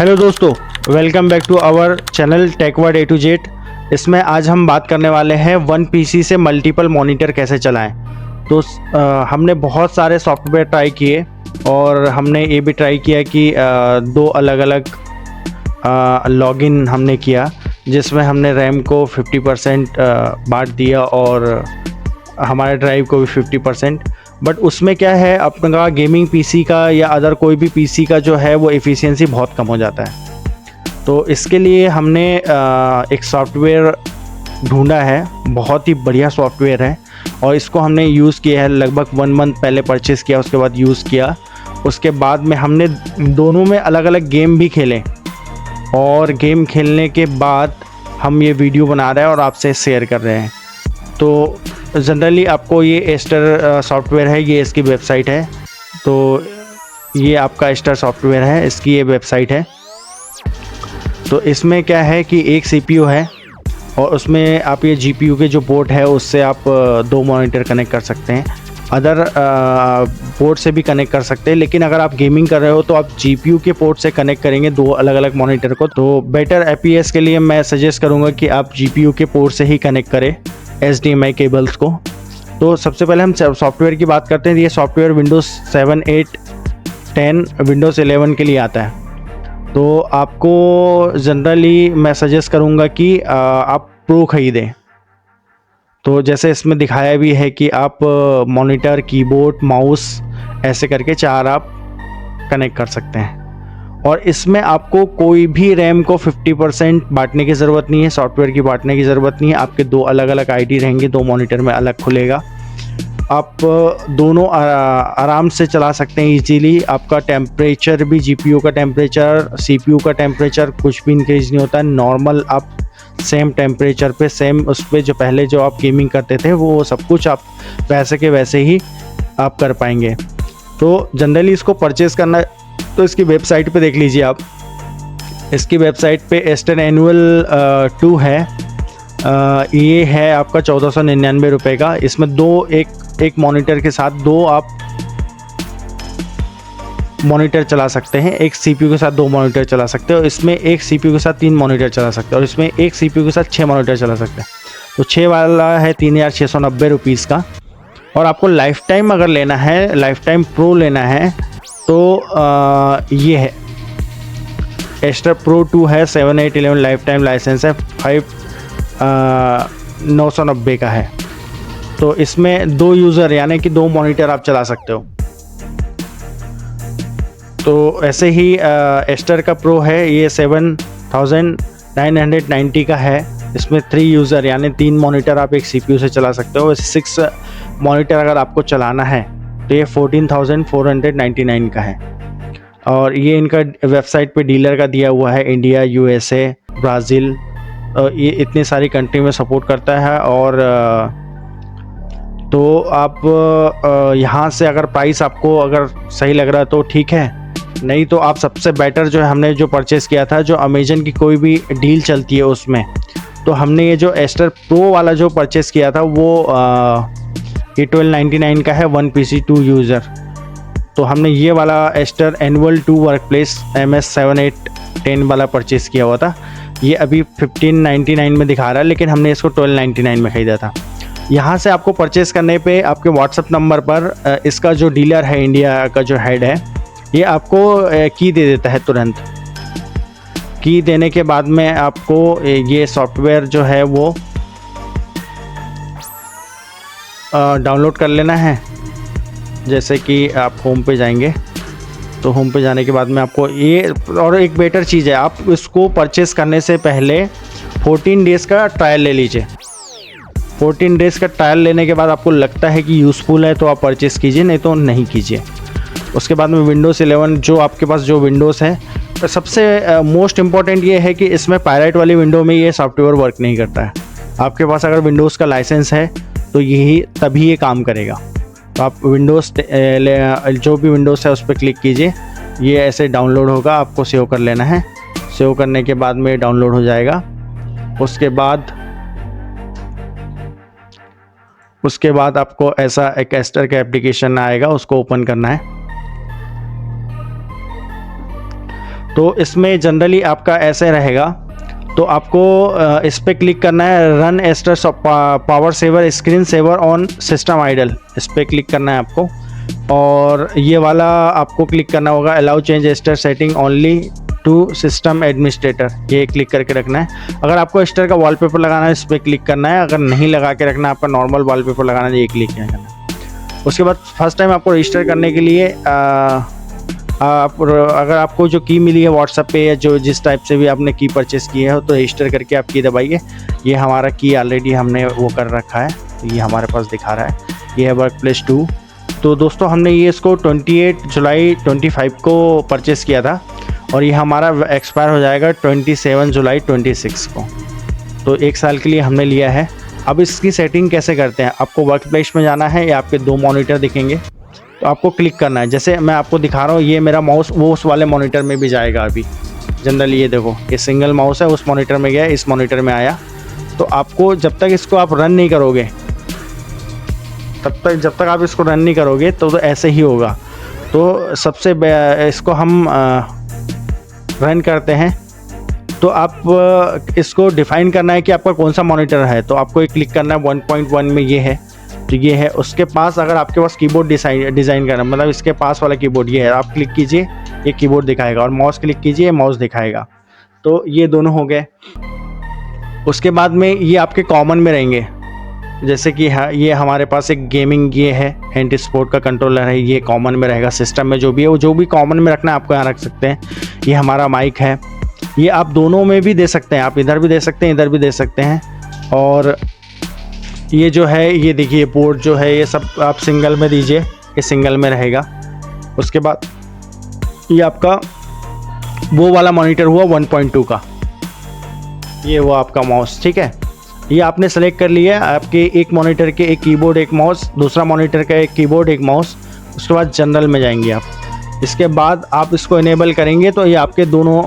Hello दोस्तों, welcome back to our channel Techword A to Z. इसमें आज हम बात करने वाले हैं वन पीसी से मल्टीपल मॉनिटर कैसे चलाएं। तो हमने बहुत सारे सॉफ्टवेयर ट्राई किए और हमने ये भी ट्राई किया कि दो अलग अलग लॉगिन हमने किया, जिसमें हमने रैम को 50% बांट दिया और हमारे ड्राइव को भी 50%। बट उसमें क्या है, अपना गेमिंग पीसी का या अदर कोई भी पीसी का जो है वो एफिशिएंसी बहुत कम हो जाता है। तो इसके लिए हमने एक सॉफ्टवेयर ढूंढा है, बहुत ही बढ़िया सॉफ्टवेयर है और इसको हमने यूज़ किया है। लगभग 1 मंथ पहले परचेज़ किया, उसके बाद यूज़ किया। उसके बाद में हमने दोनों में अलग अलग गेम भी खेले और गेम खेलने के बाद हम ये वीडियो बना रहे हैं और आपसे शेयर कर रहे हैं। तो जनरली आपको ये एस्टर सॉफ्टवेयर है, ये इसकी वेबसाइट है। तो ये आपका एस्टर सॉफ्टवेयर है, इसकी ये वेबसाइट है। तो इसमें क्या है कि एक सीपीयू है और उसमें आप ये जीपीयू के जो पोर्ट है उससे आप 2 मॉनिटर कनेक्ट कर सकते हैं। अदर पोर्ट से भी कनेक्ट कर सकते हैं, लेकिन अगर आप गेमिंग कर रहे हो तो आप जीपीयू के पोर्ट से कनेक्ट करेंगे 2 अलग अलग मॉनिटर को। तो बेटर एपीएस के लिए मैं सजेस्ट करूँगा कि आप जीपीयू के पोर्ट से ही कनेक्ट करें HDMI केबल्स को। तो सबसे पहले हम सॉफ्टवेयर की बात करते हैं। ये सॉफ्टवेयर विंडोज़ 7, 8, 10, विंडोज़ 11 के लिए आता है। तो आपको जनरली मैं सजेस्ट करूँगा कि आप प्रो ख़रीदें। तो जैसे इसमें दिखाया भी है कि आप मॉनिटर, कीबोर्ड, माउस ऐसे करके 4 आप कनेक्ट कर सकते हैं। और इसमें आपको कोई भी रैम को 50% बांटने की ज़रूरत नहीं है, सॉफ्टवेयर की बांटने की ज़रूरत नहीं है। आपके 2 अलग अलग आईडी रहेंगे, 2 मॉनिटर में अलग खुलेगा। आप दोनों आराम से चला सकते हैं इजीली। आपका टेम्परेचर भी, जीपीयू का टेम्परेचर, सीपीयू का टेम्परेचर कुछ भी इंक्रीज नहीं होता है। नॉर्मल आप सेम टेम्परेचर पे, सेम उस पर जो पहले जो आप गेमिंग करते थे वो सब कुछ आप वैसे के वैसे ही आप कर पाएंगे। तो जनरली इसको परचेज़ करना तो इसकी वेबसाइट पे देख लीजिए आप। इसकी वेबसाइट पे एस्टर एनुअल 2 है। ये है आपका 1499 रुपये का। इसमें एक मॉनिटर के साथ 2 आप मॉनिटर चला सकते हैं। एक सीपीयू के साथ 2 मॉनिटर चला सकते हो। इसमें एक सीपीयू के साथ 3 मॉनिटर चला सकते हो और इसमें एक सीपीयू के साथ 6 मॉनिटर चला सकते हैं। तो 6 वाला है 3690 रुपीज़ का। और आपको लाइफ टाइम अगर लेना है, लाइफ टाइम प्रो लेना है, तो ये है एस्टर प्रो 2 है। 7, 8, 11 लाइफ टाइम लाइसेंस है। 990 का है। तो इसमें 2 यूज़र यानी कि 2 मॉनिटर आप चला सकते हो। तो ऐसे ही एस्टर का प्रो है, ये 7990 का है। इसमें 3 यूज़र यानी 3 मॉनिटर आप एक सीपीयू से चला सकते हो। 6 मॉनिटर अगर आपको चलाना है तो ये 14,499 का है। और ये इनका वेबसाइट पे डीलर का दिया हुआ है। इंडिया, USA, ब्राज़ील, ये इतनी सारी कंट्री में सपोर्ट करता है। और तो आप यहाँ से अगर प्राइस आपको अगर सही लग रहा है तो ठीक है, नहीं तो आप सबसे बेटर जो है, हमने जो परचेज़ किया था, जो अमेजन की कोई भी डील चलती है उसमें, तो हमने ये जो एस्टर प्रो वाला जो परचेज़ किया था वो ये 1299 का है, 1 PC 2 यूज़र। तो हमने ये वाला एस्टर एनुअल 2 वर्कप्लेस MS 7, 8, 10 वाला परचेज़ किया हुआ था। ये अभी 1599 में दिखा रहा है, लेकिन हमने इसको 1299 में ख़रीदा था। यहाँ से आपको परचेज़ करने पे आपके व्हाट्सअप नंबर पर इसका जो डीलर है, इंडिया का जो हेड है, ये आपको की दे देता है तुरंत। की देने के बाद में आपको ये सॉफ्टवेयर जो है वो डाउनलोड कर लेना है। जैसे कि आप होम पे जाएंगे, तो होम पे जाने के बाद में आपको ये, और एक बेटर चीज़ है, आप इसको परचेज़ करने से पहले 14 डेज़ का ट्रायल ले लीजिए। 14 डेज़ का ट्रायल लेने के बाद आपको लगता है कि यूज़फुल है तो आप परचेज़ कीजिए, नहीं तो नहीं कीजिए। उसके बाद में विंडोज़ 11 जो आपके पास जो विंडोज़ है, सबसे मोस्ट इम्पॉर्टेंट ये है कि इसमें पायरेट वाली विंडो में ये सॉफ्टवेयर वर्क नहीं करता है। आपके पास अगर विंडोज़ का लाइसेंस है तो यही तभी ये काम करेगा। तो आप विंडोज़ जो भी विंडोज़ है उस पर क्लिक कीजिए, ये ऐसे डाउनलोड होगा, आपको सेव कर लेना है। सेव करने के बाद में डाउनलोड हो जाएगा। उसके बाद आपको ऐसा एक एस्टर का एप्लीकेशन आएगा, उसको ओपन करना है। तो इसमें जनरली आपका ऐसे रहेगा। तो आपको इस पर क्लिक करना है, run after power saver screen saver on system idle, इस पर क्लिक करना है आपको। और ये वाला आपको क्लिक करना होगा, allow change after setting only to system administrator, ये क्लिक करके रखना है। अगर आपको एस्टर का वॉलपेपर लगाना है इस पर क्लिक करना है, अगर नहीं लगा के रखना है, आपका नॉर्मल वॉलपेपर लगाना है, ये क्लिक करना है। उसके बाद फर्स्ट टाइम आपको रजिस्टर करने के लिए अगर आपको जो की मिली है व्हाट्सएप पे या जो जिस टाइप से भी आपने की परचेस की है तो रजिस्टर करके आप की दबाइए। ये हमारा की ऑलरेडी हमने वो कर रखा है, तो ये हमारे पास दिखा रहा है, ये है वर्क प्लेस 2। तो दोस्तों हमने ये इसको 28 जुलाई 25 को परचेस किया था और ये हमारा एक्सपायर हो जाएगा 27 जुलाई 26 को। तो 1 साल के लिए हमने लिया है। अब इसकी सेटिंग कैसे करते हैं, आपको वर्क प्लेस में जाना है, या आपके 2 मॉनिटर दिखेंगे तो आपको क्लिक करना है। जैसे मैं आपको दिखा रहा हूँ, ये मेरा माउस वो उस वाले मॉनिटर में भी जाएगा। अभी जनरली ये देखो, ये सिंगल माउस है, उस मॉनिटर में गया, इस मॉनिटर में आया। तो आपको जब तक इसको आप रन नहीं करोगे जब तक आप इसको रन नहीं करोगे तो ऐसे ही होगा। तो सबसे इसको हम रन करते हैं। तो आप इसको डिफ़ाइन करना है कि आपका कौन सा मॉनिटर है। तो आपको एक क्लिक करना है, 1.1 में ये है, तो ये है। उसके पास अगर आपके पास कीबोर्ड डिज़ाइन करना, मतलब इसके पास वाला कीबोर्ड ये है, आप क्लिक कीजिए, ये कीबोर्ड दिखाएगा, और माउस क्लिक कीजिए, माउस दिखाएगा। तो ये दोनों हो गए। उसके बाद में ये आपके कॉमन में रहेंगे, जैसे कि ये हमारे पास एक गेमिंग ये है, एंटी स्पोर्ट का कंट्रोलर है, ये कॉमन में रहेगा। सिस्टम में जो भी है वो जो भी कॉमन में रखना है आपको यहाँ रख सकते हैं। ये हमारा माइक है, ये आप दोनों में भी दे सकते हैं, आप इधर भी दे सकते हैं, इधर भी दे सकते हैं। और ये जो है, ये देखिए पोर्ट जो है, ये सब आप सिंगल में दीजिए, ये सिंगल में रहेगा। उसके बाद ये आपका वो वाला मॉनिटर हुआ 1.2 का, ये हुआ आपका माउस, ठीक है। ये आपने सेलेक्ट कर लिया, आपके एक मॉनिटर के एक कीबोर्ड एक माउस, दूसरा मॉनिटर का एक कीबोर्ड एक माउस। उसके बाद जनरल में जाएंगे आप। इसके बाद आप इसको इनेबल करेंगे तो ये आपके दोनों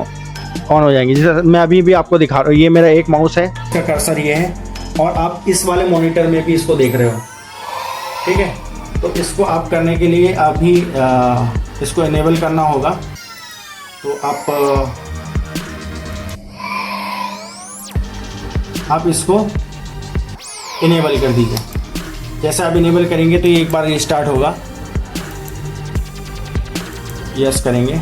ऑन हो जाएंगे। जैसे मैं अभी भी आपको दिखा रहा हूँ, ये मेरा एक माउस है, इसका कर्सर ये है, और आप इस वाले मॉनिटर में भी इसको देख रहे हो, ठीक है। तो इसको आप करने के लिए अभी इसको इनेबल करना होगा। तो आप इसको इनेबल कर दीजिए। जैसे आप इनेबल करेंगे तो ये एक बार रिस्टार्ट होगा, यस करेंगे,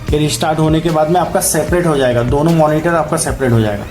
फिर रिस्टार्ट होने के बाद में आपका सेपरेट हो जाएगा, दोनों मॉनिटर आपका सेपरेट हो जाएगा।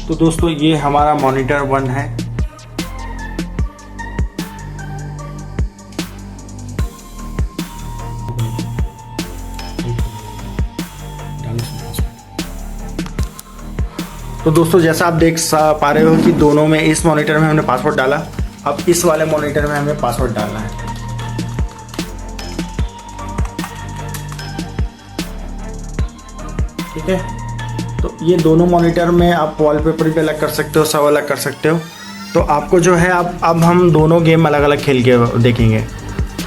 तो दोस्तों ये हमारा मॉनिटर 1 है। तो दोस्तों जैसा आप देख पा रहे हो कि दोनों में, इस मॉनिटर में हमने पासवर्ड डाला, अब इस वाले मॉनिटर में हमें पासवर्ड डालना है। ठीक है, तो ये दोनों मॉनिटर में आप वॉलपेपर भी अलग कर सकते हो, सब अलग कर सकते हो। तो आपको जो है अब हम दोनों गेम अलग अलग खेल के देखेंगे।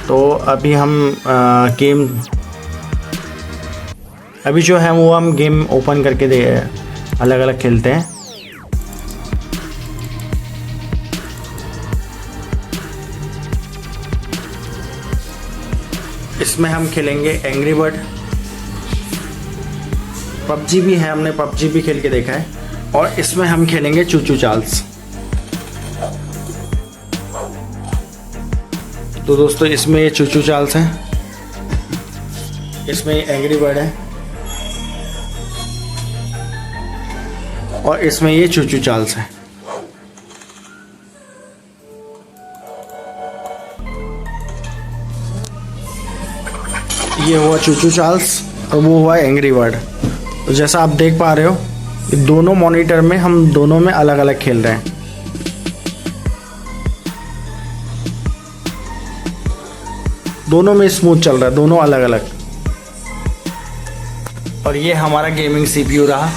तो अभी हम गेम अभी जो है वो हम गेम ओपन करके अलग अलग खेलते हैं। इसमें हम खेलेंगे एंग्री बर्ड, पबजी भी है, हमने पबजी भी खेल के देखा है, और इसमें हम खेलेंगे चूचू चार्ल्स। तो दोस्तों इसमें ये चूचू चार्ल्स है, इसमें एंग्री बर्ड है, और इसमें ये चूचू चार्ल्स है। ये हुआ चूचू चार्ल्स और वो हुआ एंग्री बर्ड। तो जैसा आप देख पा रहे हो दोनों मॉनिटर में हम दोनों में अलग अलग खेल रहे हैं। दोनों में स्मूथ चल रहा है, दोनों अलग अलग। और ये हमारा गेमिंग सीपीयू रहा।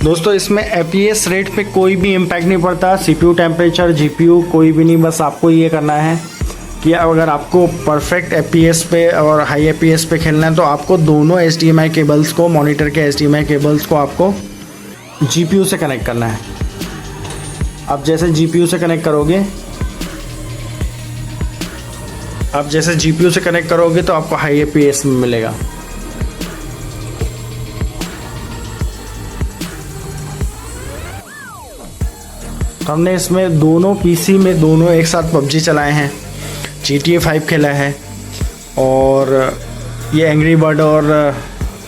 दोस्तों इसमें एफपीएस रेट पे कोई भी इम्पैक्ट नहीं पड़ता, सीपीयू टेम्परेचर, जीपीयू कोई भी नहीं। बस आपको ये करना है कि अगर आपको परफेक्ट एफपीएस पे और हाई एफपीएस पे खेलना है तो आपको दोनों एचडीएमआई केबल्स को, मॉनिटर के एचडीएमआई केबल्स को आपको जीपीयू से कनेक्ट करना है। आप जैसे जीपीयू से कनेक्ट करोगे तो आपको हाई एफपीएस में मिलेगा। हमने इसमें दोनों पीसी में दोनों एक साथ पबजी चलाए हैं, GTA 5 खेला है, और ये एंग्री बर्ड और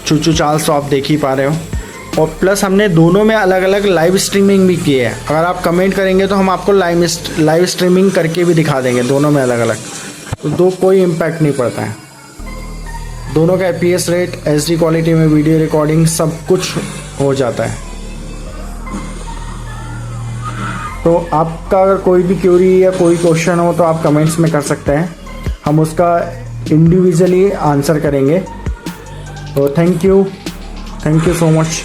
चूचू चार्ल्स तो आप देख ही पा रहे हो। और प्लस हमने दोनों में अलग अलग लाइव स्ट्रीमिंग भी की है। अगर आप कमेंट करेंगे तो हम आपको लाइव स्ट्रीमिंग करके भी दिखा देंगे, दोनों में अलग अलग। तो कोई इम्पैक्ट नहीं पड़ता है। दोनों का एफपीएस रेट, एचडी क्वालिटी में वीडियो रिकॉर्डिंग सब कुछ हो जाता है। तो आपका अगर कोई भी क्वेरी या कोई क्वेश्चन हो तो आप कमेंट्स में कर सकते हैं, हम उसका इंडिविजुअली आंसर करेंगे। तो थैंक यू सो मच।